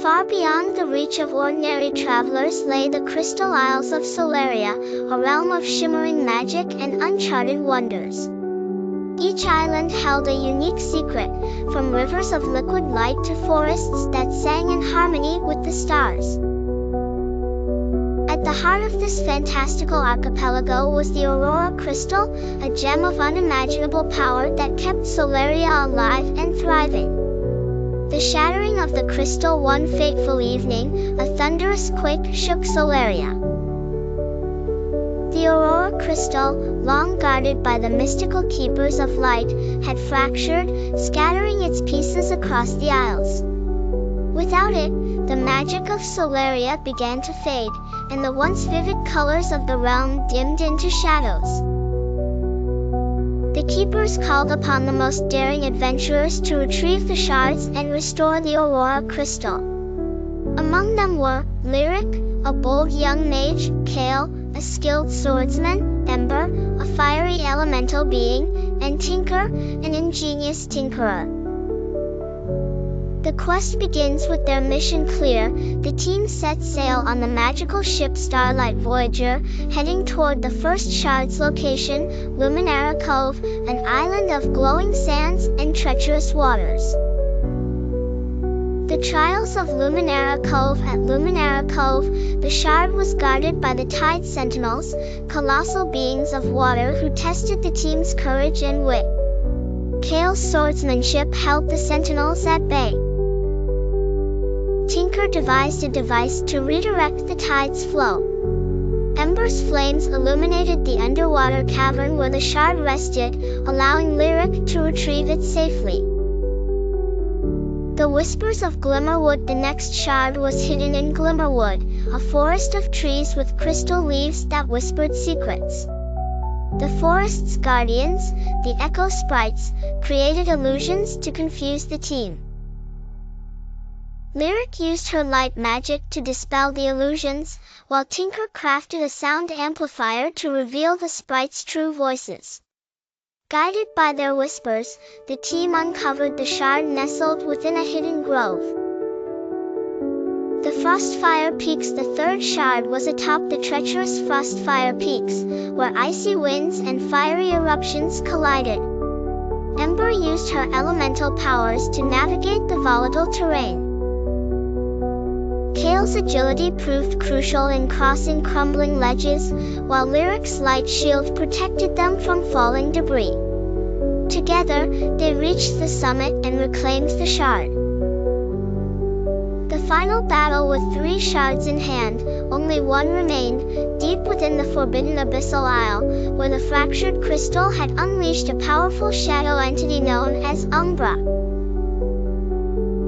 Far beyond the reach of ordinary travelers lay the Crystal Isles of Solaria, a realm of shimmering magic and uncharted wonders. Each island held a unique secret, from rivers of liquid light to forests that sang in harmony with the stars. At the heart of this fantastical archipelago was the Aurora Crystal, a gem of unimaginable power that kept Solaria alive and thriving. The shattering of the crystal one fateful evening, a thunderous quake shook Solaria. The Aurora Crystal, long guarded by the mystical keepers of light, had fractured, scattering its pieces across the isles. Without it, the magic of Solaria began to fade, and the once vivid colors of the realm dimmed into shadows. The keepers called upon the most daring adventurers to retrieve the shards and restore the Aurora Crystal. Among them were Lyric, a bold young mage, Kael, a skilled swordsman, Ember, a fiery elemental being, and Tinker, an ingenious tinkerer. The quest begins with their mission clear. The team sets sail on the magical ship Starlight Voyager, heading toward the first shards location, Luminara Cove, an island of glowing sands and treacherous waters. The trials of Luminara Cove. At Luminara Cove, the shard was guarded by the Tide Sentinels, colossal beings of water who tested the team's courage and wit. Kael's swordsmanship held the Sentinels at bay. Tinker devised a device to redirect the tide's flow. Ember's flames illuminated the underwater cavern where the shard rested, allowing Lyric to retrieve it safely. The whispers of Glimmerwood. The next shard was hidden in Glimmerwood, a forest of trees with crystal leaves that whispered secrets. The forest's guardians, the Echo Sprites, created illusions to confuse the team. Lyric used her light magic to dispel the illusions, while Tinker crafted a sound amplifier to reveal the sprites' true voices. Guided by their whispers, the team uncovered the shard nestled within a hidden grove. The Frostfire Peaks. The third shard was atop the treacherous Frostfire Peaks, where icy winds and fiery eruptions collided. Ember used her elemental powers to navigate the volatile terrain. Kael's agility proved crucial in crossing crumbling ledges, while Lyric's light shield protected them from falling debris. Together, they reached the summit and reclaimed the shard. The final battle with 3 shards in hand, only one remained, deep within the forbidden Abyssal Isle, where the fractured crystal had unleashed a powerful shadow entity known as Umbra.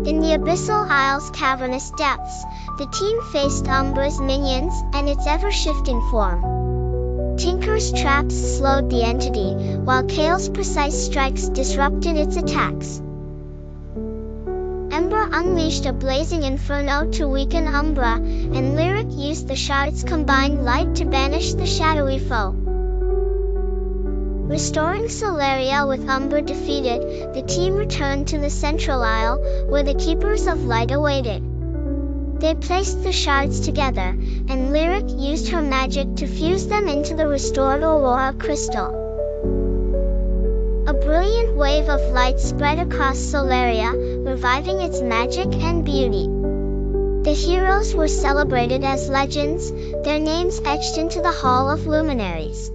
In the Abyssal Isle's cavernous depths, the team faced Umbra's minions and its ever-shifting form. Tinker's traps slowed the entity, while Kael's precise strikes disrupted its attacks. Ember unleashed a blazing inferno to weaken Umbra, and Lyric used the shard's combined light to banish the shadowy foe. Restoring Solaria with Umbra defeated, the team returned to the Central Isle, where the Keepers of Light awaited. They placed the shards together, and Lyric used her magic to fuse them into the restored Aurora Crystal. A brilliant wave of light spread across Solaria, reviving its magic and beauty. The heroes were celebrated as legends, their names etched into the Hall of Luminaries.